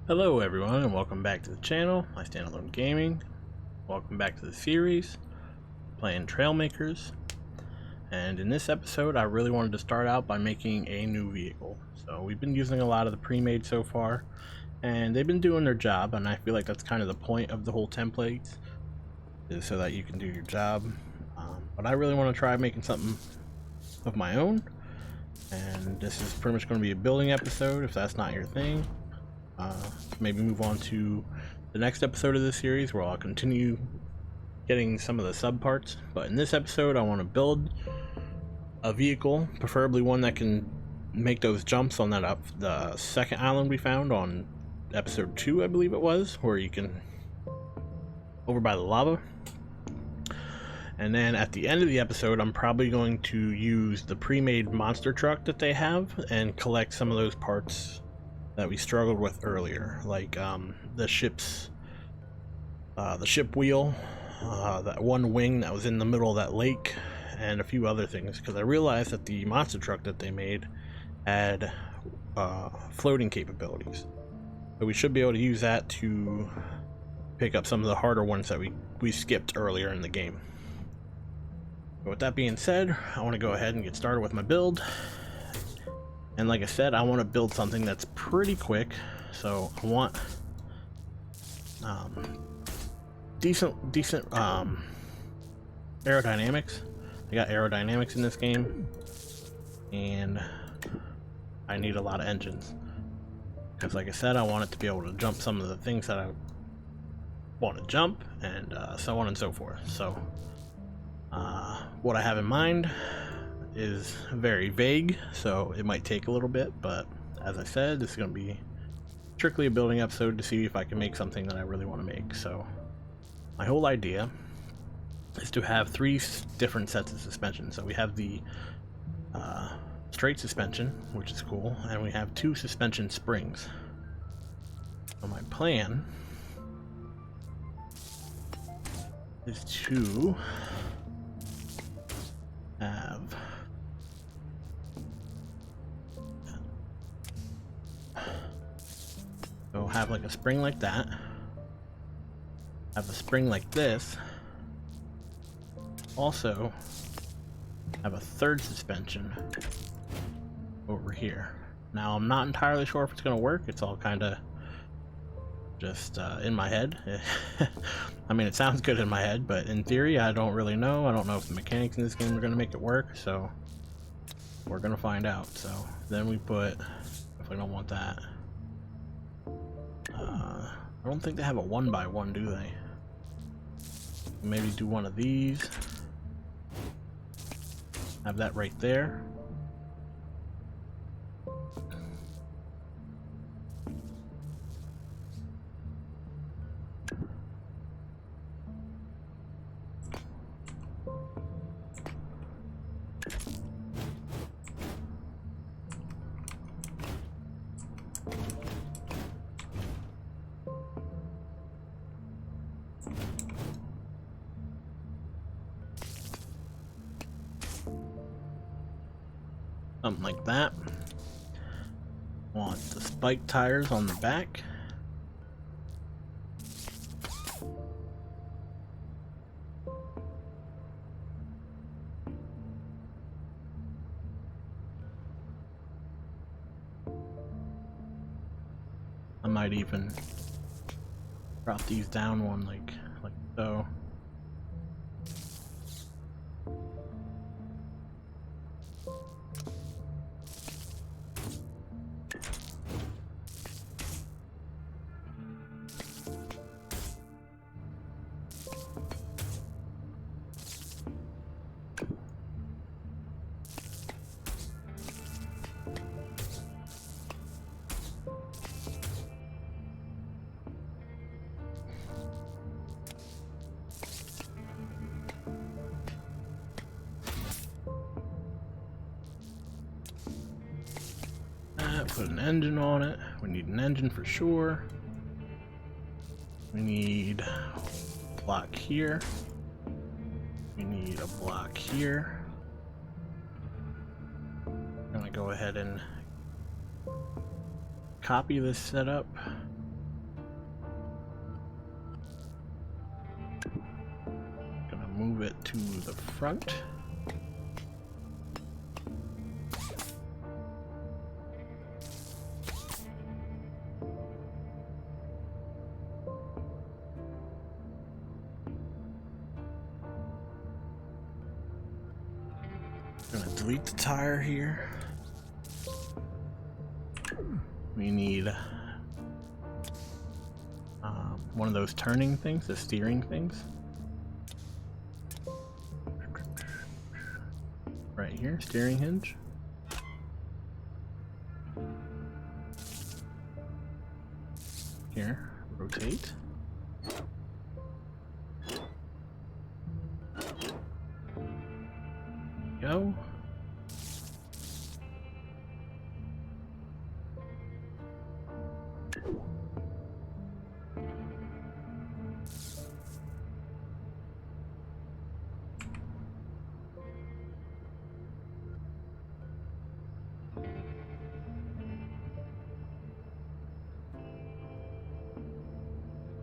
Hello everyone and welcome back to the channel, My Standalone Gaming. Welcome back to the series, playing Trailmakers. And in this episode I really wanted to start out by making a new vehicle. So we've been using a lot of the pre-made so far, and they've been doing their job, and I feel like that's kind of the point of the whole template, is so that you can do your job. But I really want to try making something of my own, and this is pretty much going to be a building episode if that's not your thing. Maybe move on to the next episode of this series where I'll continue getting some of the sub parts. But in this episode, I want to build a vehicle, preferably one that can make those jumps on that the second island we found on episode 2, I believe it was, where you can over by the lava. And then at the end of the episode, I'm probably going to use the pre-made monster truck that they have and collect some of those parts that we struggled with earlier, like the ship wheel, that one wing that was in the middle of that lake, and a few other things, because I realized that the monster truck that they made had floating capabilities. So we should be able to use that to pick up some of the harder ones that we skipped earlier in the game. But with that being said, I want to go ahead and get started with my build. And like I said, I want to build something that's pretty quick, so I want decent aerodynamics. I got aerodynamics in this game, and I need a lot of engines, because like I said, I want it to be able to jump some of the things that I want to jump, and so on and so forth. So what I have in mind is very vague, so it might take a little bit, but as I said, this is going to be strictly a building episode to see if I can make something that I really want to make. So my whole idea is to have 3 different sets of suspension. So we have the straight suspension, which is cool, and we have 2 suspension springs. So my plan is to have like a spring like that, have a spring like this, also have a third suspension over here. Now I'm not entirely sure if it's going to work. It's all kind of just in my head. I mean, it sounds good in my head, but in theory I don't really know. I don't know if the mechanics in this game are going to make it work, so we're going to find out. So then we put, if we don't want that, I don't think they have a 1x1, do they? Maybe do one of these, have that right there. Something like that. Want the spike tires on the back. I might even drop these down one like so. Put an engine on it. We need an engine for sure. We need a block here. We need a block here. I'm gonna go ahead and copy this setup to the front. I'm gonna delete the tire here. We need one of those turning things, the steering things. Right here, steering hinge. Here, rotate. Go.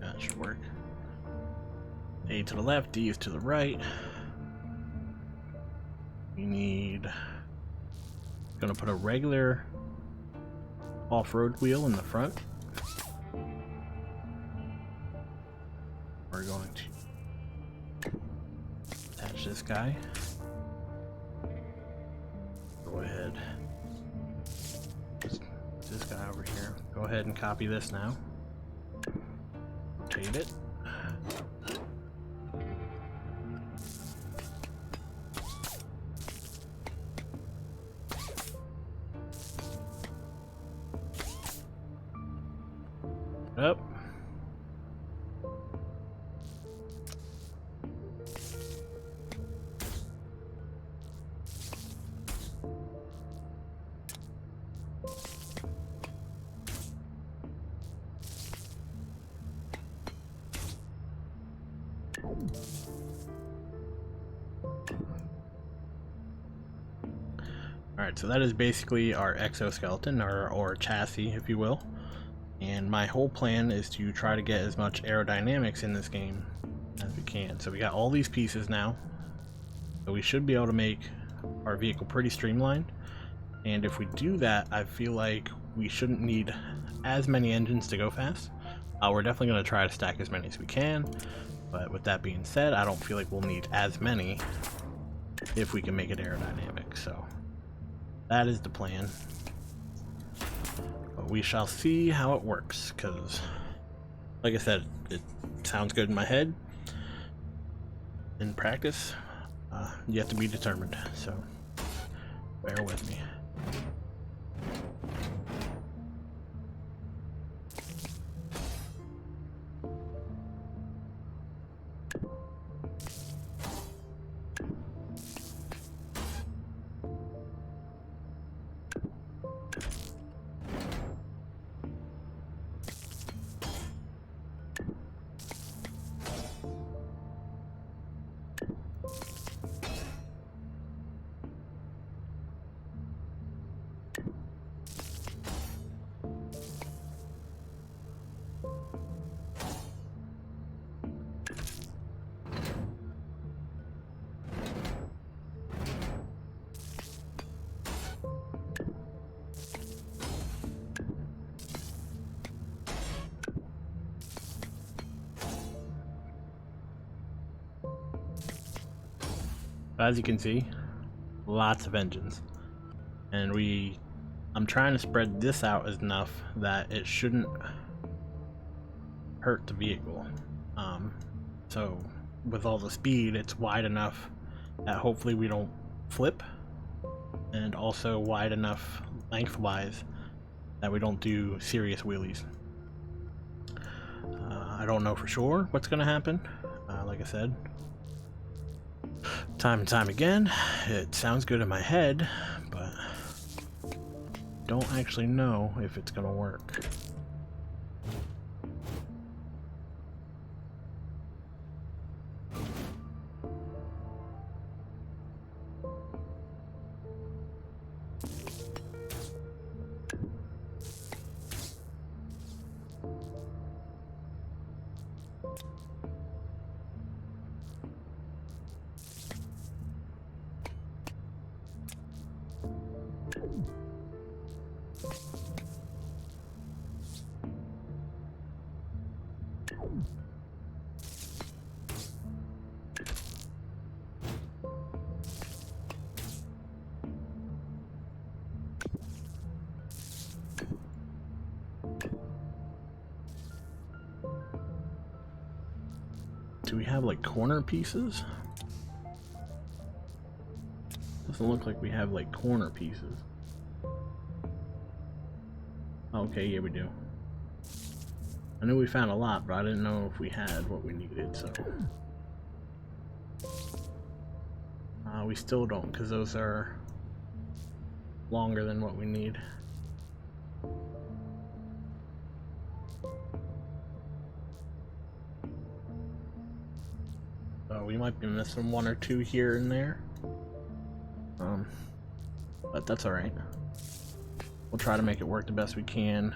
That should work. A to the left, D is to the right. We need... Gonna put a regular off-road wheel in the front. We're going to attach this guy. Go ahead. This guy over here. Go ahead and copy this now. Rotate it. Up. Alright, so that is basically our exoskeleton, or chassis, if you will. And my whole plan is to try to get as much aerodynamics in this game as we can. So we got all these pieces now. So we should be able to make our vehicle pretty streamlined. And if we do that, I feel like we shouldn't need as many engines to go fast. We're definitely going to try to stack as many as we can. But with that being said, I don't feel like we'll need as many if we can make it aerodynamic. So that is the plan. But we shall see how it works, because like I said, it sounds good in my head. In practice, you have to be determined, so bear with me. As you can see, lots of engines, and I'm trying to spread this out enough that it shouldn't hurt the vehicle. So with all the speed, it's wide enough that hopefully we don't flip, and also wide enough lengthwise that we don't do serious wheelies. I don't know for sure what's gonna happen. Like I said, time and time again, it sounds good in my head, but don't actually know if it's gonna work. Do we have like corner pieces? Doesn't look like we have like corner pieces. Okay, yeah, we do. I knew we found a lot, but I didn't know if we had what we needed, so. We still don't, because those are longer than what we need. So we might be missing one or two here and there. But that's alright. We'll try to make it work the best we can.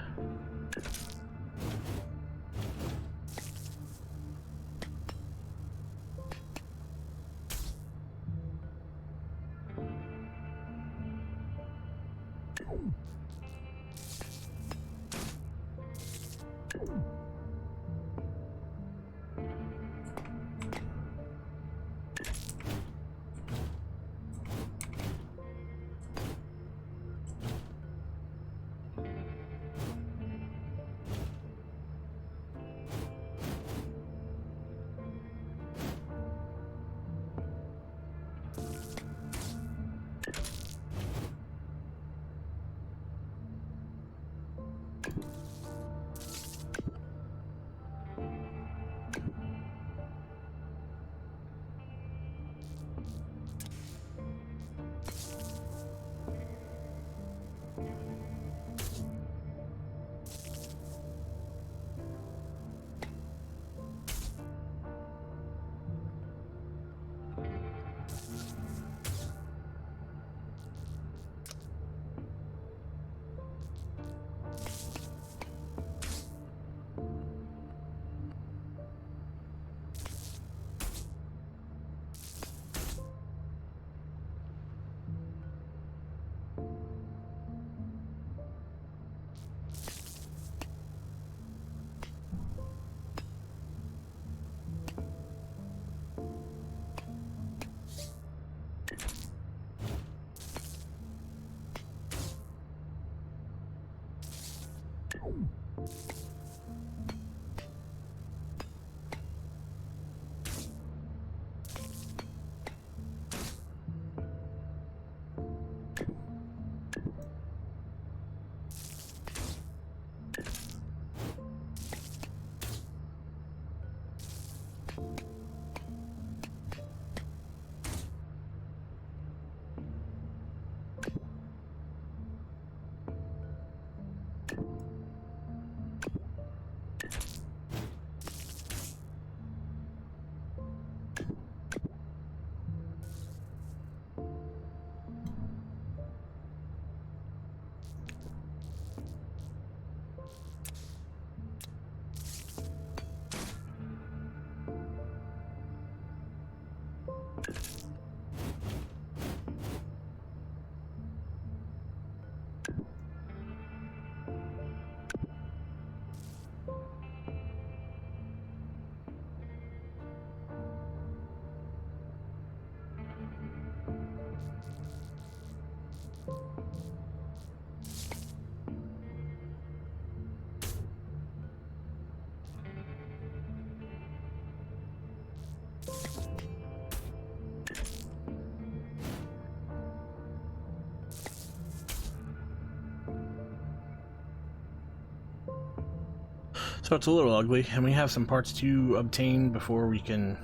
So it's a little ugly, and we have some parts to obtain before we can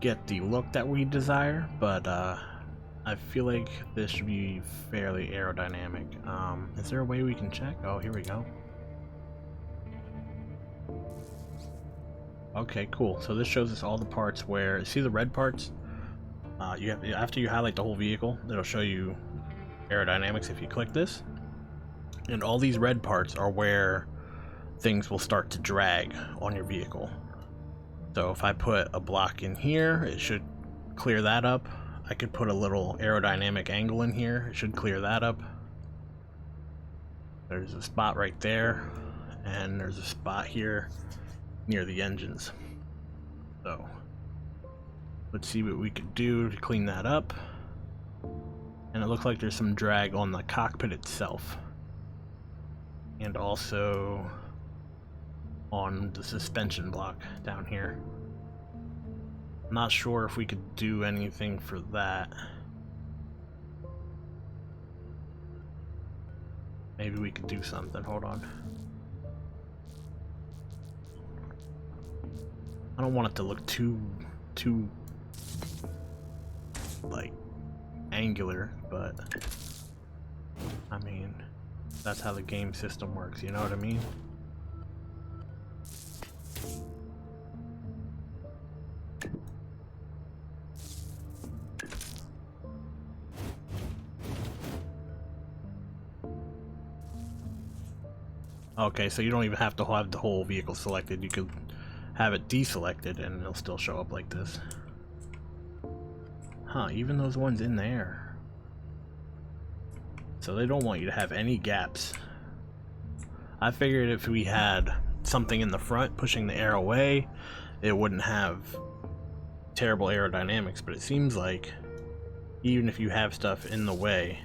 get the look that we desire, but I feel like this should be fairly aerodynamic. Is there a way we can check? Oh, here we go. Okay, cool. So this shows us all the parts where, see the red parts? After you highlight the whole vehicle, it'll show you aerodynamics if you click this. And all these red parts are where things will start to drag on your vehicle. So if I put a block in here, it should clear that up. I could put a little aerodynamic angle in here, it should clear that up. There's a spot right there, and there's a spot here near the engines. So let's see what we could do to clean that up. And it looks like there's some drag on the cockpit itself, and also on the suspension block down here. Not sure if we could do anything for that. Maybe we could do something. Hold on. I don't want it to look too like angular, but I mean, that's how the game system works, you know what I mean? Okay, so you don't even have to have the whole vehicle selected. You could have it deselected and it'll still show up like this. Huh, even those ones in there. So they don't want you to have any gaps. I figured if we had something in the front pushing the air away, it wouldn't have terrible aerodynamics, but it seems like even if you have stuff in the way,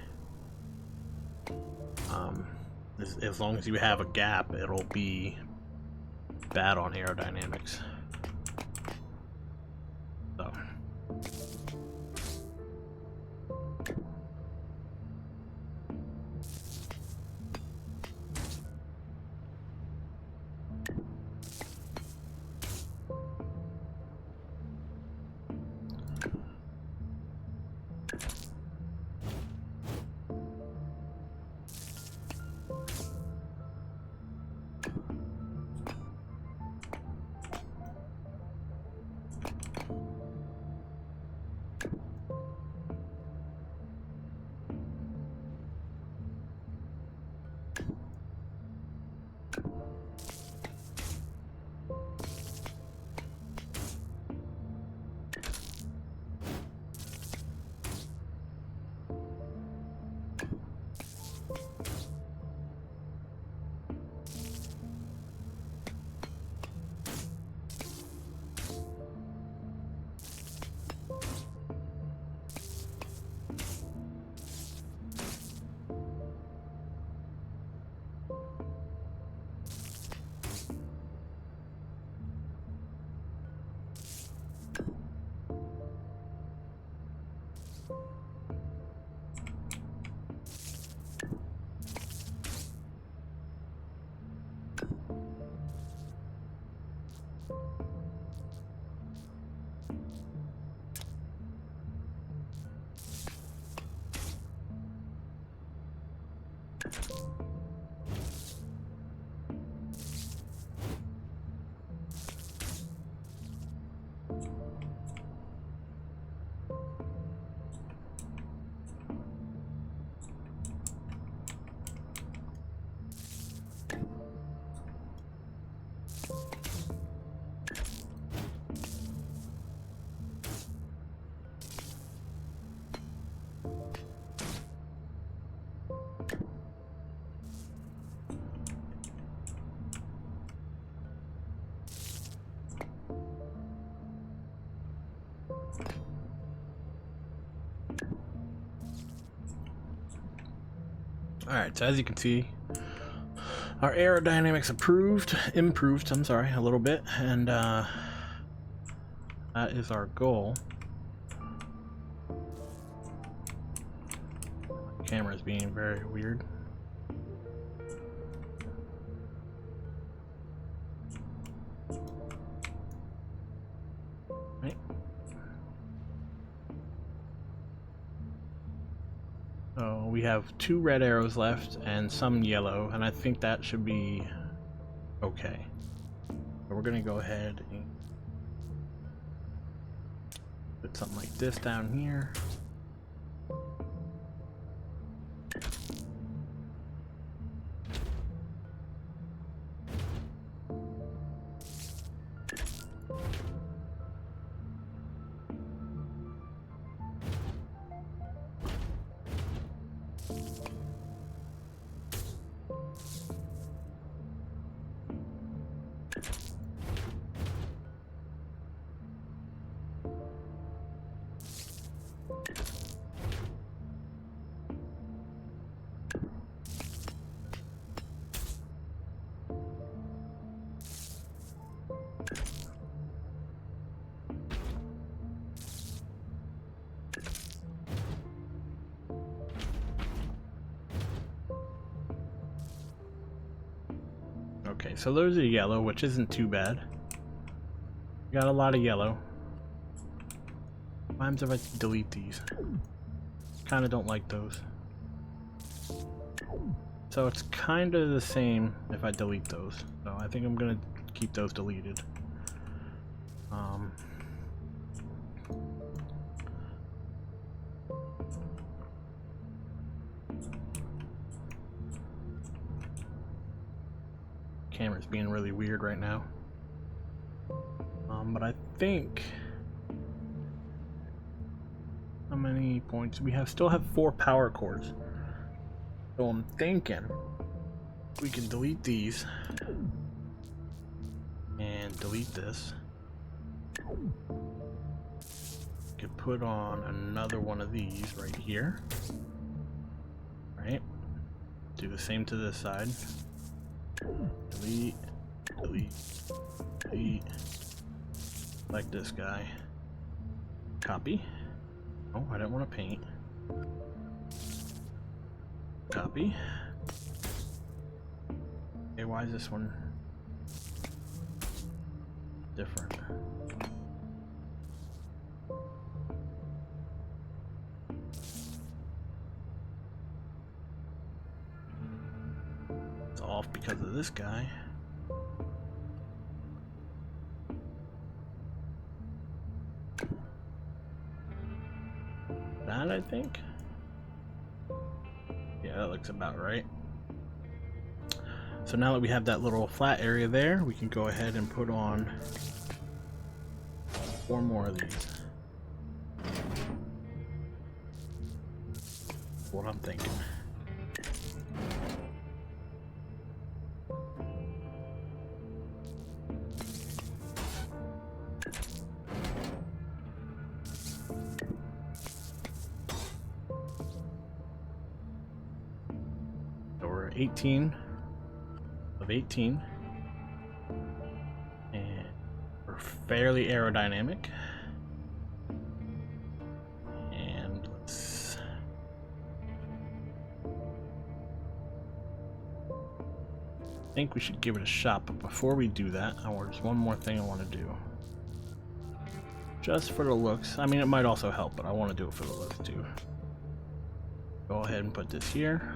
as long as you have a gap, it'll be bad on aerodynamics. So. Alright, so as you can see, our aerodynamics improved, I'm sorry, a little bit, and that is our goal. My camera's being very weird. Right. So we have 2 red arrows left and some yellow, and I think that should be okay. So we're gonna go ahead and put something like this down here. Okay, so those are yellow, which isn't too bad. Got a lot of yellow. What happens if I delete these? Kind of don't like those. So it's kind of the same if I delete those. So I think I'm gonna keep those deleted. Camera's being really weird right now. But I think, how many points we have? Still have 4 power cores. So I'm thinking we can delete these and delete this. Could put on another one of these right here. Right? Do the same to this side. Delete, delete, delete. Like this guy. Copy. Oh, I didn't want to paint. Copy. Okay, why is this one different? It's off because of this guy. That, I think. Yeah, that looks about right. So now that we have that little flat area there, we can go ahead and put on 4 more of these. That's what I'm thinking. So we're 18 of 18, and we're fairly aerodynamic. And let's think we should give it a shot, but before we do that, there's one more thing I want to do. Just for the looks. I mean, it might also help, but I want to do it for the looks too. Go ahead and put this here.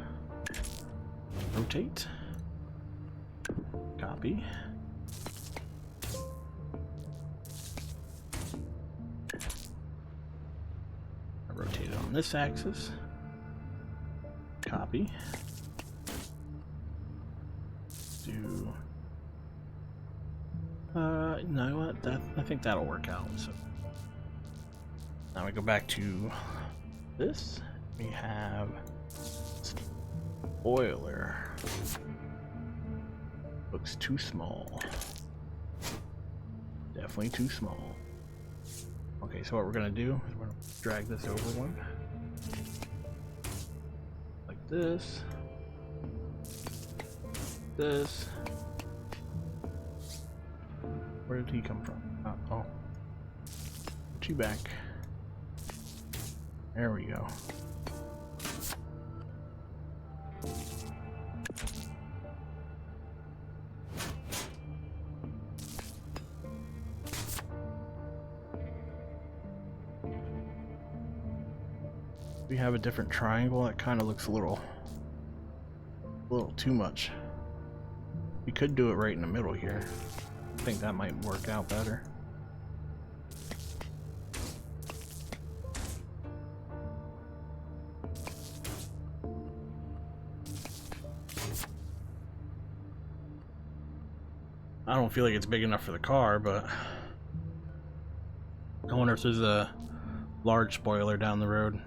Rotate. Copy. Rotate it on this axis. Copy. Do. You know what? I think that'll work out. So now we go back to this. We have spoiler. Looks too small. Definitely too small. Okay, so what we're gonna do is we're gonna drag this over one. Like this. This. Where did he come from? Oh. Put you back. There we go. We have a different triangle that kind of looks a little too much. We could do it right in the middle here. I think that might work out better. I don't feel like it's big enough for the car, but I wonder if there's a large spoiler down the road.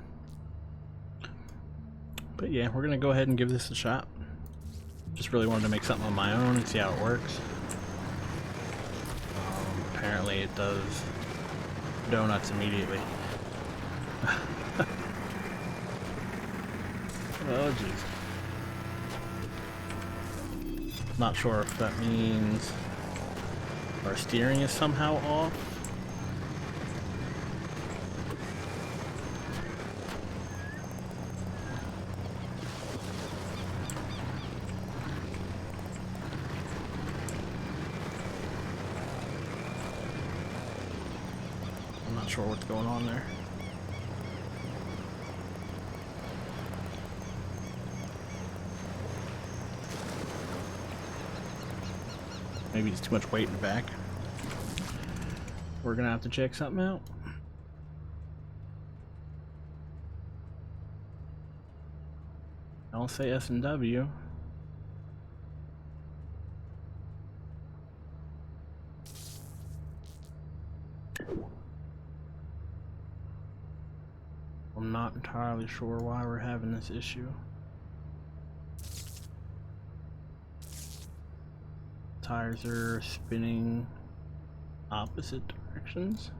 But yeah, we're gonna go ahead and give this a shot. Just really wanted to make something on my own and see how it works. Apparently it does donuts immediately. Oh jeez. Not sure if that means our steering is somehow off. sure what's going on there. Maybe it's too much weight in the back. We're gonna have to check something out. I'll say S&W. I'm not entirely sure why we're having this issue. Tires are spinning opposite directions.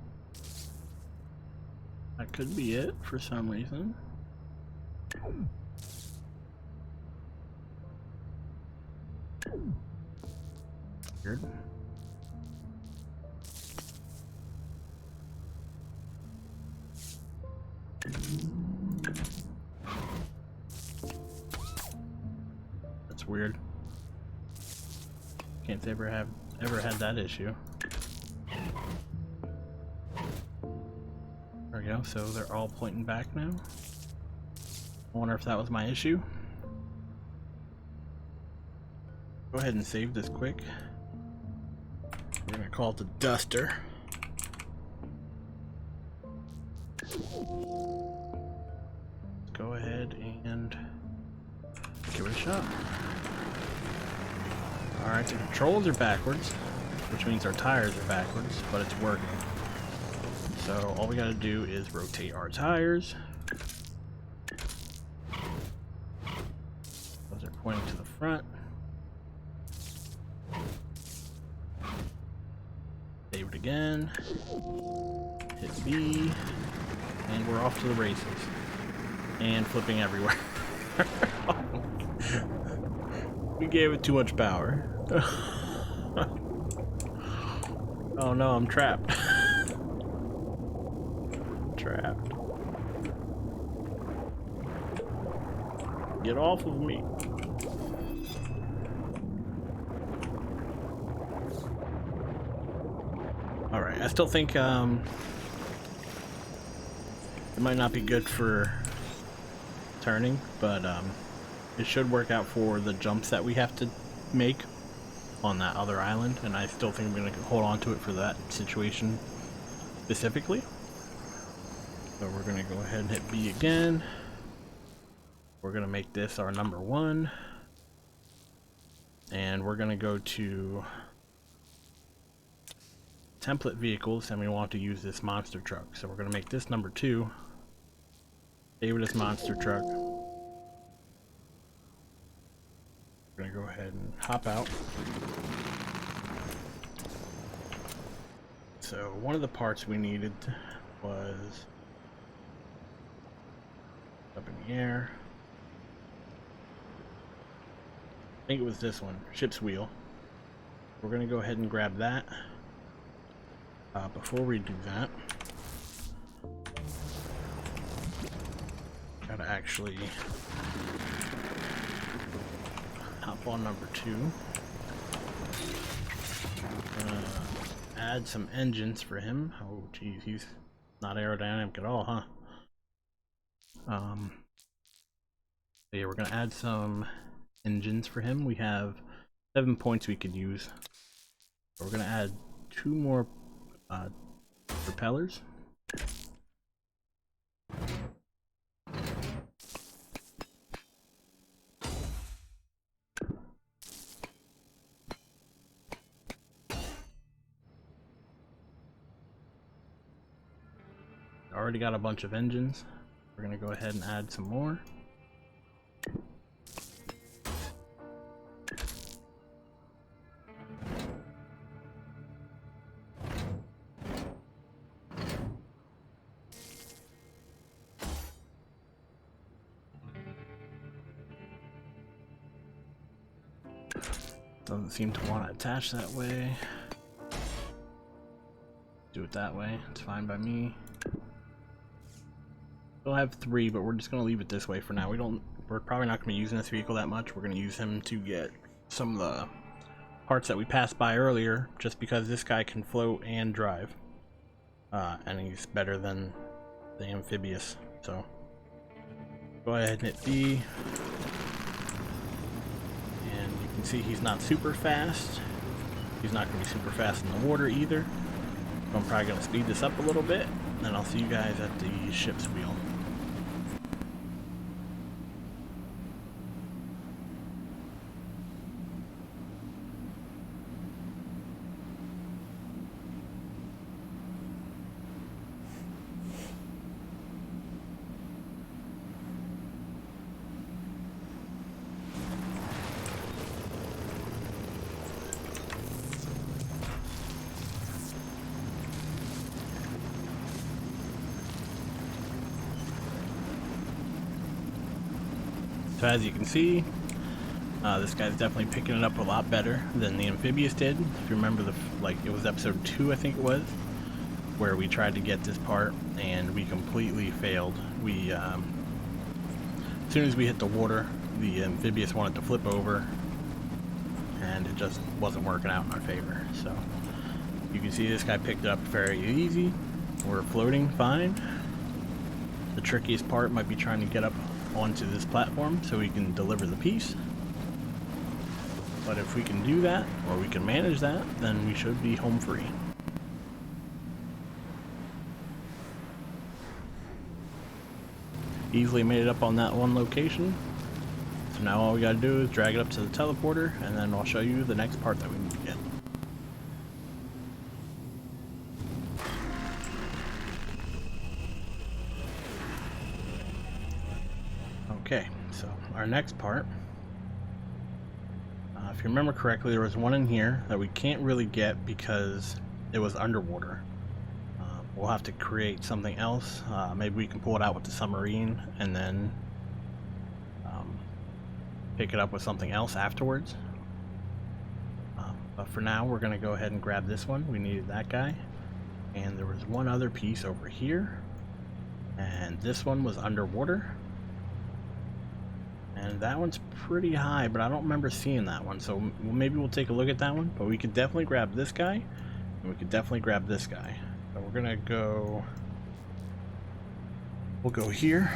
That could be it for some reason. Weird. That's weird. Can't say ever had that issue. There we go, so they're all pointing back now. I wonder if that was my issue. Go ahead and save this quick. We're gonna call it the Duster. Let's go ahead and give it a shot. Alright, the controls are backwards, which means our tires are backwards, but it's working. So all we gotta do is rotate our tires. Those are pointing to the front. Save it again. Hit B. And we're off to the races. And flipping everywhere. We gave it too much power. Oh no, I'm trapped. Trapped. Get off of me. Alright, I still think it might not be good for turning, but it should work out for the jumps that we have to make on that other island, and I still think I'm going to hold on to it for that situation specifically. So we're going to go ahead and hit B again. We're going to make this our number 1, and we're going to go to template vehicles, and we want to use this monster truck. So we're going to make this number 2. Save it as monster truck. We're going to go ahead and hop out. So one of the parts we needed was up in the air. I think it was this one, ship's wheel. We're going to go ahead and grab that. Before we do that, gotta actually hop on number 2. Add some engines for him. Oh geez, he's not aerodynamic at all, huh? Yeah, we're gonna add some engines for him. We have 7 points we could use. So we're gonna add 2 more propellers. Already got a bunch of engines. We're gonna go ahead and add some more. Doesn't seem to want to attach that way. Do it that way. It's fine by me. We'll have 3, but we're just gonna leave it this way for now. We're probably not gonna be using this vehicle that much. We're gonna use him to get some of the parts that we passed by earlier, just because this guy can float and drive. and he's better than the amphibious. So go ahead and hit B, and you can see he's not super fast. He's not going to be super fast in the water either. So I'm probably going to speed this up a little bit, and I'll see you guys at the ship's wheel. So as you can see, this guy's definitely picking it up a lot better than the amphibious did. If you remember, it was episode 2, I think it was, where we tried to get this part and we completely failed. We, as soon as we hit the water, the amphibious wanted to flip over, and it just wasn't working out in our favor. So you can see this guy picked it up very easy. We're floating fine. The trickiest part might be trying to get up onto this platform so we can deliver the piece. But if we can do that, or we can manage that, then we should be home free. Easily made it up on that one location. So now all we gotta do is drag it up to the teleporter, and then I'll show you the next part that we need to get. Okay, so our next part, if you remember correctly, there was one in here that we can't really get because it was underwater. We'll have to create something else. Maybe we can pull it out with the submarine and then pick it up with something else afterwards. But for now, we're going to go ahead and grab this one. We needed that guy. And there was one other piece over here. And this one was underwater. And that one's pretty high, but I don't remember seeing that one. So maybe we'll take a look at that one. But we could definitely grab this guy. And we could definitely grab this guy. So we're going to go... We'll go here.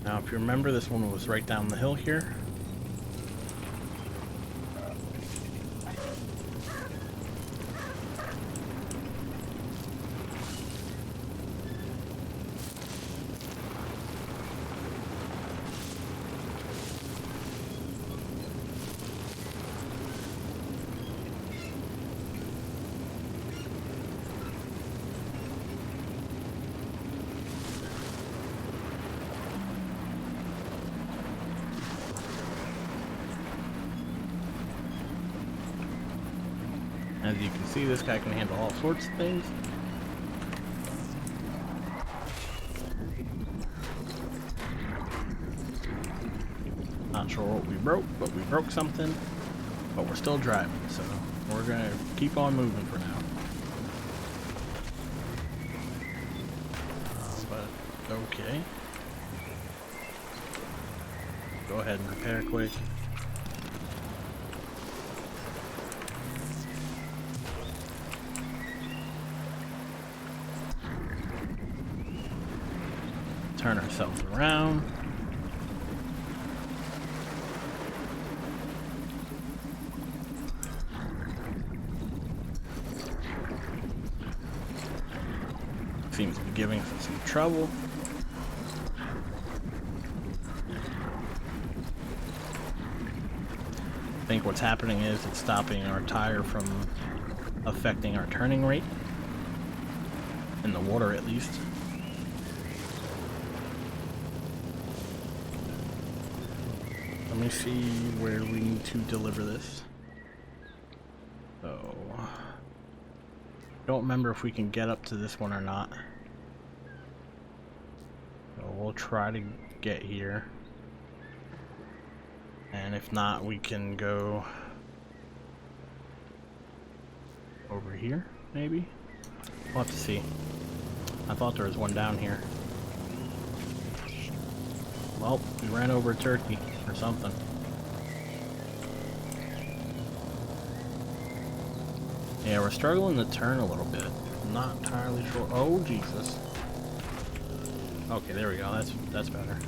Now, if you remember, this one was right down the hill here. As you can see, this guy can handle all sorts of things. Not sure what we broke, but we broke something. But we're still driving, so we're gonna keep on moving for now. But okay. Go ahead and repair quick. Turn ourselves around. Seems to be giving us some trouble. I think what's happening is it's stopping our tire from affecting our turning rate. In the water, at least. Let me see where we need to deliver this. So, don't remember if we can get up to this one or not. So we'll try to get here. And if not, we can go over here, maybe? We'll have to see. I thought there was one down here. Well, we ran over a turkey or something. Yeah, we're struggling to turn a little bit. I'm not entirely sure. Oh, Jesus. Okay, there we go. That's better.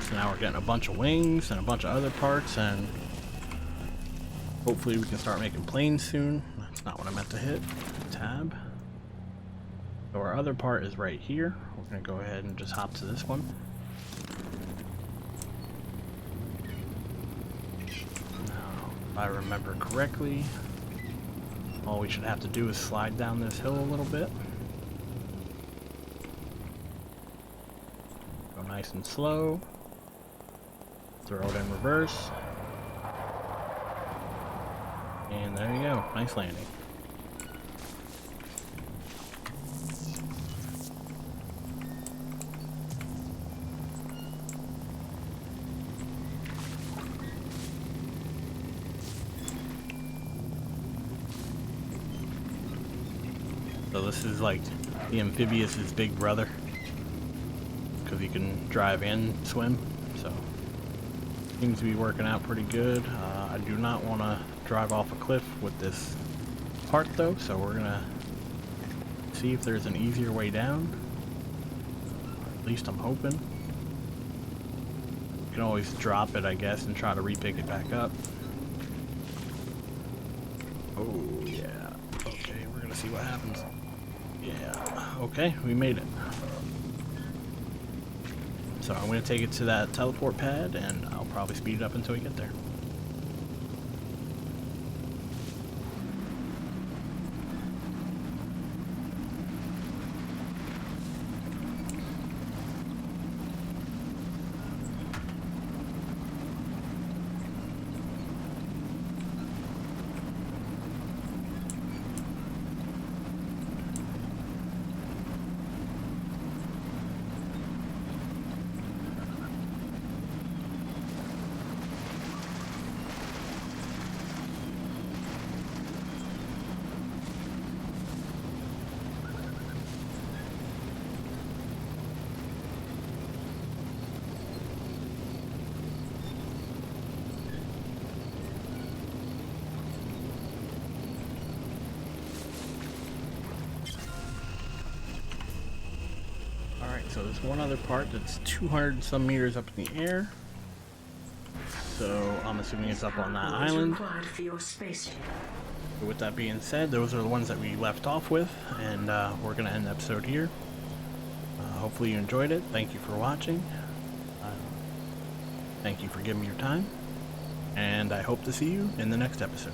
So now we're getting a bunch of wings and a bunch of other parts, and hopefully we can start making planes soon. That's not what I meant to hit. Tab. So our other part is right here. We're going to go ahead and just hop to this one. Now, if I remember correctly, all we should have to do is slide down this hill a little bit. Go nice and slow. Throw it in reverse. And there you go. Nice landing. So this is like the Amphibious' big brother, because he can drive and swim, so seems to be working out pretty good. I do not want to drive off a cliff with this part though, so we're gonna see if there's an easier way down. At least I'm hoping. You can always drop it, I guess, and try to re-pick it back up. Oh yeah. Okay, we're gonna see what happens. Yeah, okay, we made it. So I'm going to take it to that teleport pad, and I'll probably speed it up until we get there. So there's one other part that's 200 and some meters up in the air. So I'm assuming it's up on that island. But with that being said, those are the ones that we left off with, and we're going to end the episode here. Hopefully you enjoyed it. Thank you for watching. Thank you for giving me your time. And I hope to see you in the next episode.